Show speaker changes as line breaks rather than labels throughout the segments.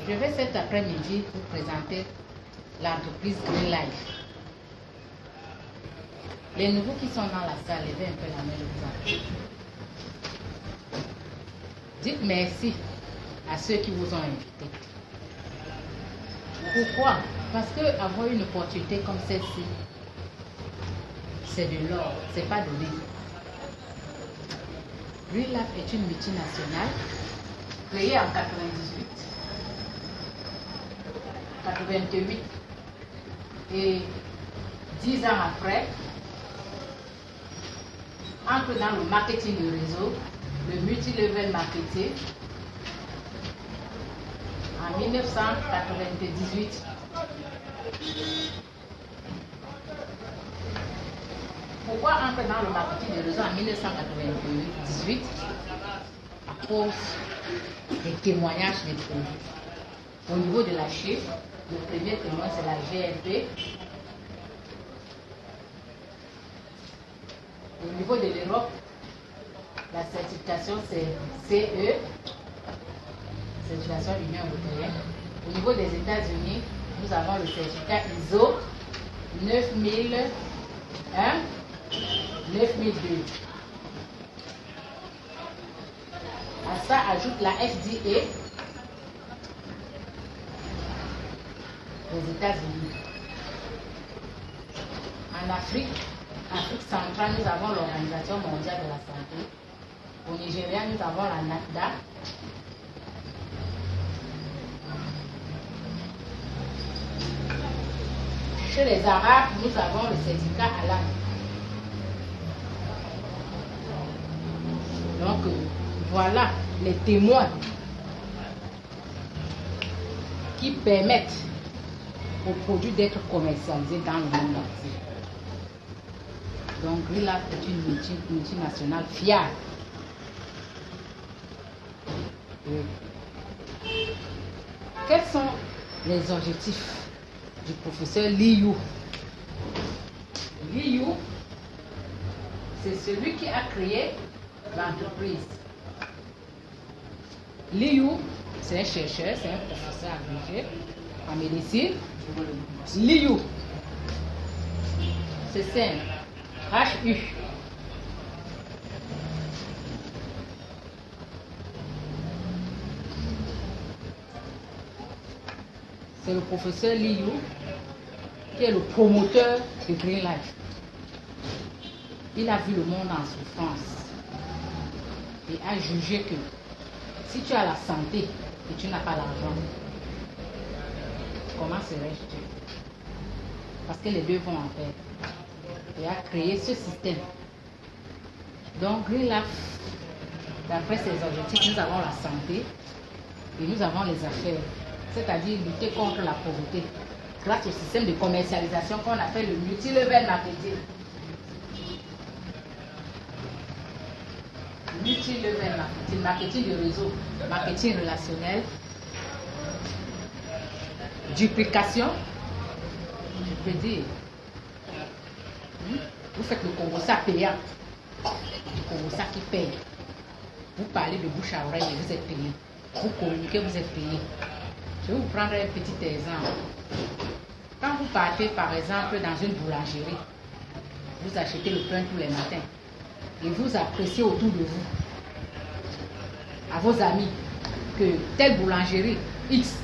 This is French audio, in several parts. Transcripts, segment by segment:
Je vais cet après-midi vous présenter l'entreprise Green Life. Les nouveaux qui sont dans la salle, levez un peu la main de vous. Dites merci à ceux qui vous ont invité. Pourquoi? Parce que avoir une opportunité comme celle-ci, c'est de l'or, c'est pas donné. Green Life est une multinationale créée en 98, 88 et 10 ans après, entre dans le marketing de réseau, le multi-level marketing. En 1998, pourquoi entrer dans le marketing de réseau en 1998? À cause des témoignages des produits. Au niveau de la chiffre, le premier témoin c'est la GLP. Au niveau de l'Europe, la certification c'est CE, certification Union européenne. Au niveau des États-Unis, nous avons le certificat ISO 9001, 9002. À ça, ajoute la FDA aux États-Unis. En Afrique centrale, nous avons l'Organisation mondiale de la santé. Au Nigeria, nous avons la NAFDA. Chez les Arabes, nous avons le certificat Alam. Donc, voilà les témoins qui permettent aux produits d'être commercialisés dans le monde entier. Donc, Green Life est une multinationale fiable. Quels sont les objectifs du professeur Liu? Liu, c'est celui qui a créé l'entreprise. Liu, c'est un chercheur, c'est un professeur agrégé en médecine. Liu, c'est simple. HU. C'est le professeur Liu qui est le promoteur de Green Life. Il a vu le monde en souffrance et a jugé que si tu as la santé et tu n'as pas l'argent, comment serais-je? Parce que les deux vont en pair. Et a créé ce système. Donc Green Life, d'après ses objectifs, nous avons la santé et nous avons les affaires, c'est-à-dire lutter contre la pauvreté grâce au système de commercialisation qu'on appelle le multi-level marketing. Multi-level marketing, marketing de réseau, marketing relationnel, duplication, je peux dire. Vous faites le Congosa payant, le Congosa qui paye. Vous parlez de bouche à oreille et vous êtes payé. Vous communiquez, vous êtes payé. Je vais vous prendre un petit exemple. Quand vous partez par exemple dans une boulangerie, vous achetez le pain tous les matins et vous appréciez autour de vous, à vos amis, que telle boulangerie X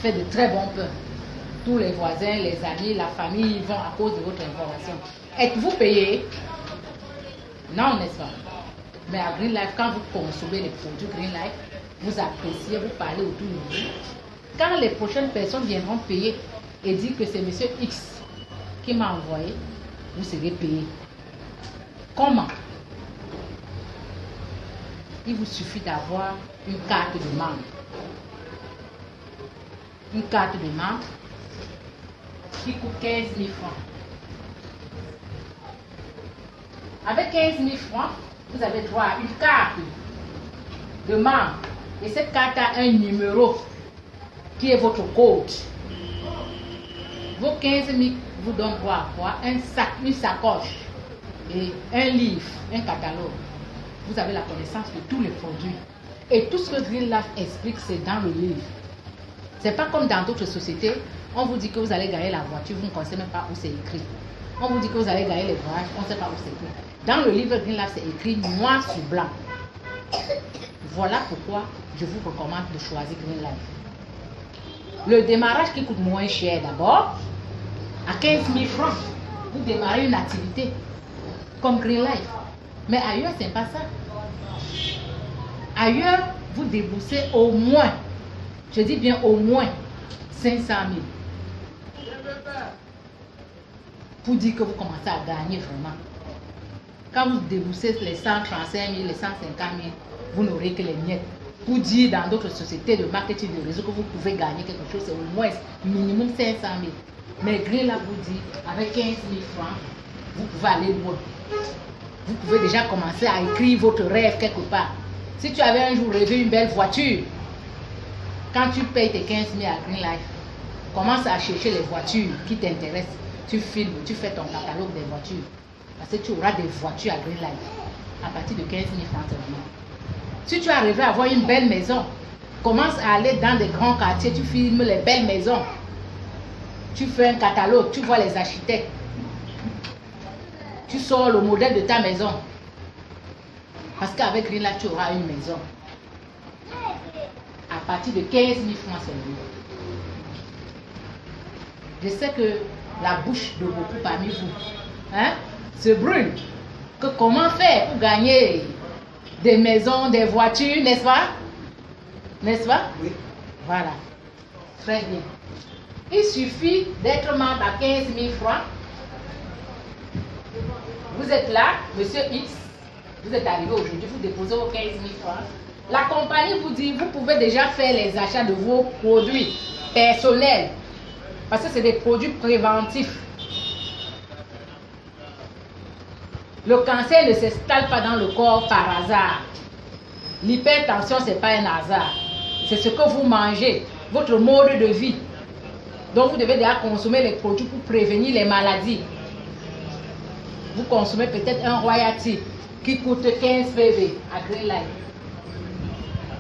fait de très bons pains. Tous les voisins, les amis, la famille vont à cause de votre information. Êtes-vous payé? Non, n'est-ce pas? Mais à Green Life, quand vous consommez les produits Green Life, vous appréciez, vous parlez autour de vous. Quand les prochaines personnes viendront payer et dire que c'est monsieur X qui m'a envoyé, vous serez payé. Comment? Il vous suffit d'avoir une carte de membre. Une carte de membre qui coûte 15 000 francs. Avec 15 000 francs, vous avez droit à une carte de membre. Et cette carte a un numéro qui est votre code. Vos 15 000 vous donnent droit à quoi? Un sac, une sacoche et un livre, un catalogue. Vous avez la connaissance de tous les produits. Et tout ce que Green Life explique, c'est dans le livre. C'est pas comme dans d'autres sociétés, on vous dit que vous allez gagner la voiture, vous ne connaissez même pas où c'est écrit. On vous dit que vous allez gagner les voyages, on ne sait pas où c'est écrit. Dans le livre Green Life, c'est écrit noir sur blanc. Voilà pourquoi je vous recommande de choisir Green Life. Le démarrage qui coûte moins cher d'abord, à 15 000 francs, vous démarrez une activité comme Green Life. Mais ailleurs, ce n'est pas ça. Ailleurs, vous déboursez au moins, je dis bien au moins, 500 000. Pour dire que vous commencez à gagner vraiment. Quand vous déboursez les 135 000, les 150 000, vous n'aurez que les miettes. Pour dire dans d'autres sociétés de marketing de réseau que vous pouvez gagner quelque chose, c'est au moins minimum 500 000. Mais Green Life vous dit, avec 15 000 francs, vous pouvez aller loin. Vous pouvez déjà commencer à écrire votre rêve quelque part. Si tu avais un jour rêvé une belle voiture, quand tu payes tes 15 000 à Green Life, commence à chercher les voitures qui t'intéressent. Tu filmes, tu fais ton catalogue des voitures. Parce que tu auras des voitures à Green Life à partir de 15 000 francs seulement. Si tu as rêvé avoir une belle maison, commence à aller dans des grands quartiers, tu filmes les belles maisons. Tu fais un catalogue, tu vois les architectes. Tu sors le modèle de ta maison. Parce qu'avec Green Life, tu auras une maison. À partir de 15 000 francs seulement. Je sais que la bouche de beaucoup parmi vous se brûle. Que comment faire pour gagner des maisons, des voitures, n'est-ce pas? N'est-ce pas?
Oui.
Voilà. Très bien. Il suffit d'être membre à 15 000 francs. Vous êtes là, monsieur X, vous êtes arrivé aujourd'hui, vous déposez vos 15 000 francs. La compagnie vous dit, vous pouvez déjà faire les achats de vos produits personnels. Parce que c'est des produits préventifs. Le cancer ne s'installe pas dans le corps par hasard. L'hypertension, ce n'est pas un hasard. C'est ce que vous mangez, votre mode de vie. Donc vous devez déjà consommer les produits pour prévenir les maladies. Vous consommez peut-être un Royalty qui coûte 15 PV à Green Life.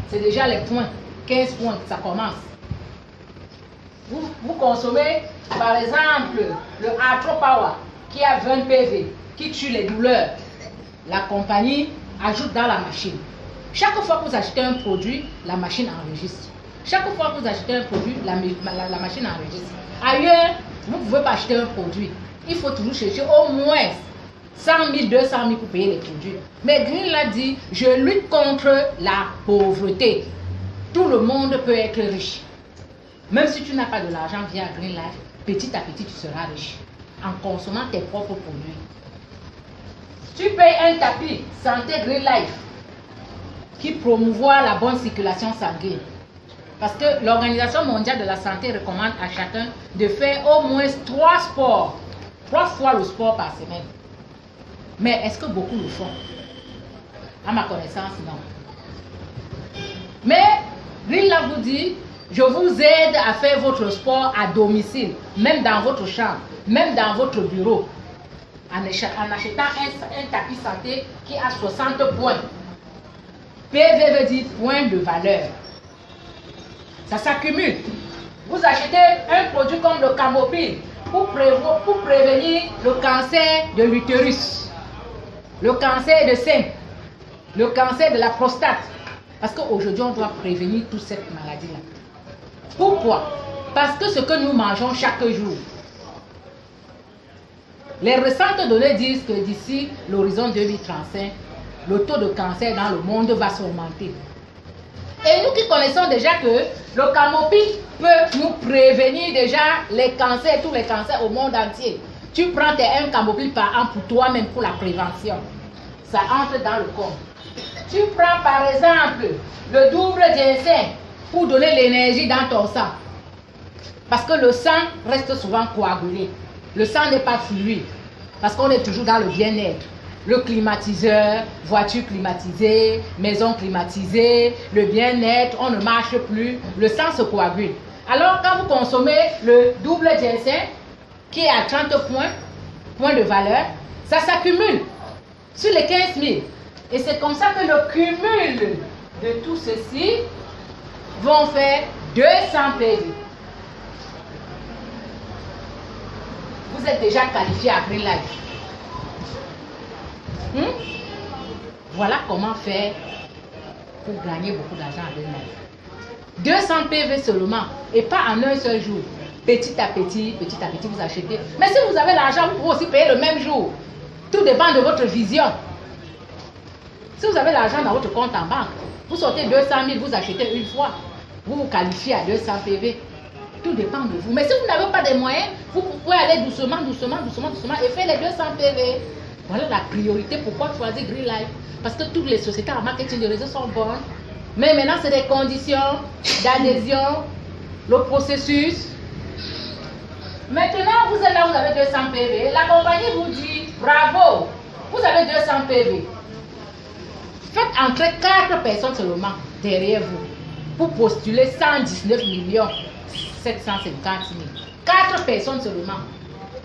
C'est déjà les points. 15 points, ça commence. Vous consommez par exemple le Arthro Power qui a 20 PV, qui tue les douleurs. La compagnie ajoute dans la machine. Chaque fois que vous achetez un produit, la machine enregistre. Chaque fois que vous achetez un produit, la machine enregistre. Ailleurs, vous ne pouvez pas acheter un produit. Il faut toujours chercher au moins 100 000, 200 000 pour payer les produits. Mais Green l'a dit, je lutte contre la pauvreté. Tout le monde peut être riche. Même si tu n'as pas de l'argent via Green Life, petit à petit tu seras riche en consommant tes propres produits. Tu payes un tapis Santé Green Life qui promouvoit la bonne circulation sanguine. Parce que l'Organisation mondiale de la santé recommande à chacun de faire au moins 3 sports. 3 fois le sport par semaine. Mais est-ce que beaucoup le font? À ma connaissance, non. Mais Green Life vous dit, je vous aide à faire votre sport à domicile, même dans votre chambre, même dans votre bureau, en achetant un tapis santé qui a 60 points. PV veut dire point de valeur. Ça s'accumule. Vous achetez un produit comme le Camopil pour prévenir le cancer de l'utérus, le cancer de sein, le cancer de la prostate. Parce qu'aujourd'hui, on doit prévenir toute cette maladie-là. Pourquoi? Parce que ce que nous mangeons chaque jour. Les récentes données disent que d'ici l'horizon 2035, le taux de cancer dans le monde va s'augmenter. Et nous qui connaissons déjà que le Camopil peut nous prévenir déjà les cancers, tous les cancers au monde entier. Tu prends un Camopil par an pour toi-même pour la prévention. Ça entre dans le corps. Tu prends par exemple le double ginseng pour donner l'énergie dans ton sang. Parce que le sang reste souvent coagulé. Le sang n'est pas fluide. Parce qu'on est toujours dans le bien-être. Le climatiseur, voiture climatisée, maison climatisée, le bien-être, on ne marche plus, le sang se coagule. Alors quand vous consommez le double ginseng, qui est à 30 points de valeur, ça s'accumule sur les 15 000. Et c'est comme ça que le cumul de tout ceci vont faire 200 PV. Vous êtes déjà qualifié à Green Life. Voilà comment faire pour gagner beaucoup d'argent à Green Life. 200 PV seulement et pas en un seul jour. Petit à petit, vous achetez. Mais si vous avez l'argent, vous pouvez aussi payer le même jour. Tout dépend de votre vision. Si vous avez l'argent dans votre compte en banque, vous sortez 200 000, vous achetez une fois. Vous vous qualifiez à 200 PV. Tout dépend de vous. Mais si vous n'avez pas de moyens, vous pouvez aller doucement et faire les 200 PV. Voilà la priorité. Pourquoi choisir Green Life? Parce que toutes les sociétés en marketing de réseau sont bonnes. Mais maintenant, c'est des conditions d'adhésion, le processus. Maintenant, vous êtes là, vous avez 200 PV. La compagnie vous dit, bravo, vous avez 200 PV. Faites entrer 4 personnes seulement derrière vous pour postuler 119 750 000. 4 personnes seulement.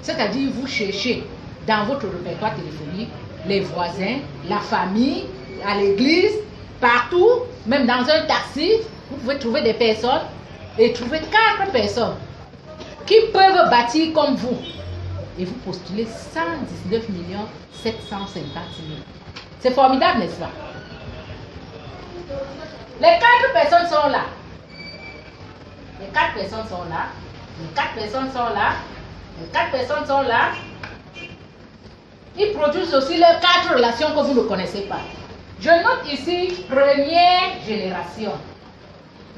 C'est-à-dire, vous cherchez dans votre répertoire téléphonique les voisins, la famille, à l'église, partout, même dans un taxi, vous pouvez trouver des personnes et trouver 4 personnes qui peuvent bâtir comme vous. Et vous postulez 119 750 000. C'est formidable, n'est-ce pas? Les 4 personnes sont là. Les 4 personnes sont là. Les 4 personnes sont là. Les 4 personnes sont là. Ils produisent aussi les 4 relations que vous ne connaissez pas. Je note ici première génération.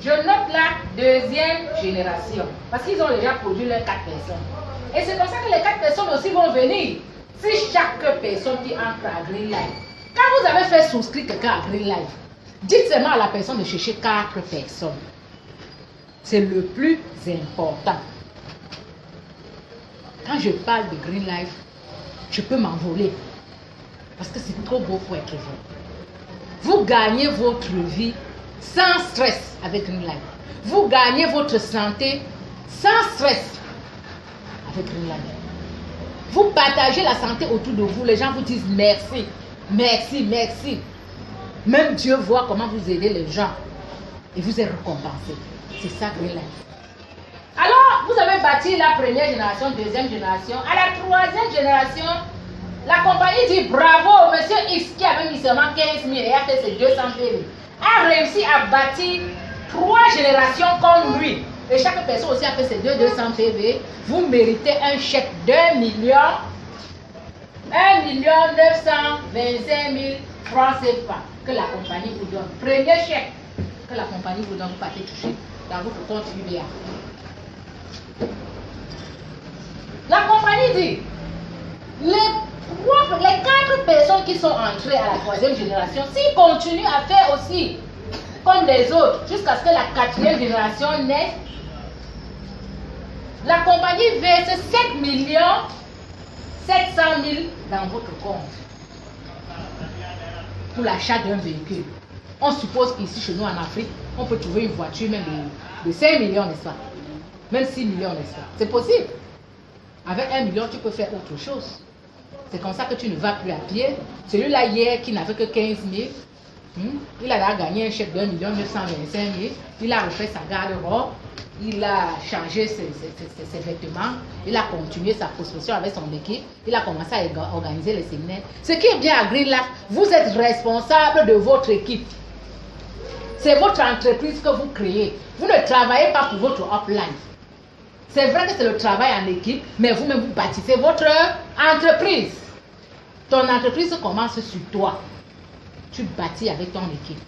Je note la deuxième génération. Parce qu'ils ont déjà produit les 4 personnes. Et c'est comme ça que les 4 personnes aussi vont venir. Si chaque personne qui entre à Green Life, quand vous avez fait souscrire quelqu'un à Green Life, dites seulement à la personne de chercher 4 personnes. C'est le plus important. Quand je parle de Green Life, je peux m'envoler. Parce que c'est trop beau pour être vrai. Vous gagnez votre vie sans stress avec Green Life. Vous gagnez votre santé sans stress avec Green Life. Vous partagez la santé autour de vous. Les gens vous disent merci, merci, merci. Même Dieu voit comment vous aidez les gens. Et vous êtes récompensé. C'est ça Green Life. Alors, vous avez bâti la première génération, deuxième génération. À la troisième génération, la compagnie dit bravo, monsieur X qui avait mis seulement 15 000 et a fait ses 200 PV, a réussi à bâtir 3 générations comme lui. Et chaque personne aussi a fait ses 200 PV. Vous méritez un chèque d'1 925 000 francs CFA que la compagnie vous donne. Premier chèque que la compagnie vous donne, vous partez toucher dans votre compte UBA. La compagnie dit, les 4 personnes qui sont entrées à la troisième génération, s'ils continuent à faire aussi comme les autres, jusqu'à ce que la 4e génération naisse, la compagnie verse 7 700 000 dans votre compte pour l'achat d'un véhicule. On suppose qu'ici, chez nous en Afrique, on peut trouver une voiture même de 5 millions, n'est-ce pas? Même 6 millions, n'est-ce pas? C'est possible. Avec 1 million, tu peux faire autre chose. C'est comme ça que tu ne vas plus à pied. Celui-là, hier, qui n'avait que 15 000, il a gagné un chèque d'1 925 000. Il a refait sa garde-robe. Il a changé ses vêtements. Il a continué sa prospection avec son équipe. Il a commencé à organiser les séminaires. Ce qui est bien à Green Life, vous êtes responsable de votre équipe. C'est votre entreprise que vous créez. Vous ne travaillez pas pour votre upline. C'est vrai que c'est le travail en équipe, mais vous-même vous bâtissez votre entreprise. Ton entreprise commence sur toi. Tu bâtis avec ton équipe.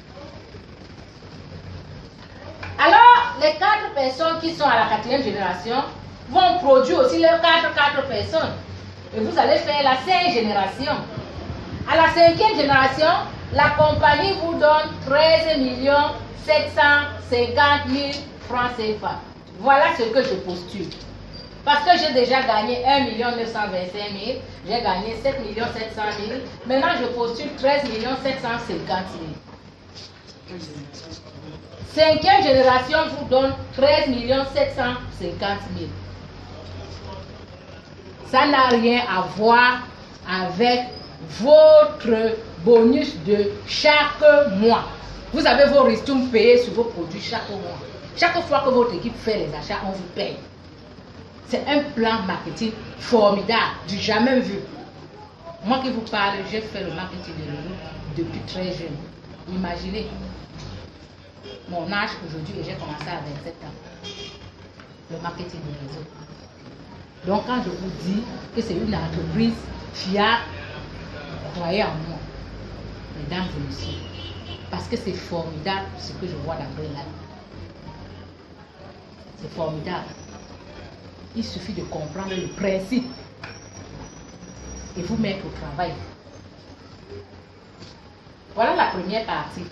Alors, les 4 personnes qui sont à la 4e génération vont produire aussi les 4 personnes. Et vous allez faire la 5e génération. À la 5e génération, la compagnie vous donne 13 750 000 francs CFA. Voilà ce que je postule. Parce que j'ai déjà gagné 1 925 000, j'ai gagné 7 700 000. Maintenant, je postule 13 750 000. 5e génération vous donne 13 750 000. Ça n'a rien à voir avec votre bonus de chaque mois. Vous avez vos ristournes payés sur vos produits chaque mois. Chaque fois que votre équipe fait les achats, on vous paye. C'est un plan marketing formidable, du jamais vu. Moi qui vous parle, j'ai fait le marketing de réseau depuis très jeune. Imaginez mon âge aujourd'hui et j'ai commencé à 27 ans. Le marketing de réseau. Donc quand je vous dis que c'est une entreprise fiable, croyez en moi, mesdames et messieurs, parce que c'est formidable ce que je vois d'après là. C'est formidable. Il suffit de comprendre le principe et vous mettre au travail. Voilà la première partie.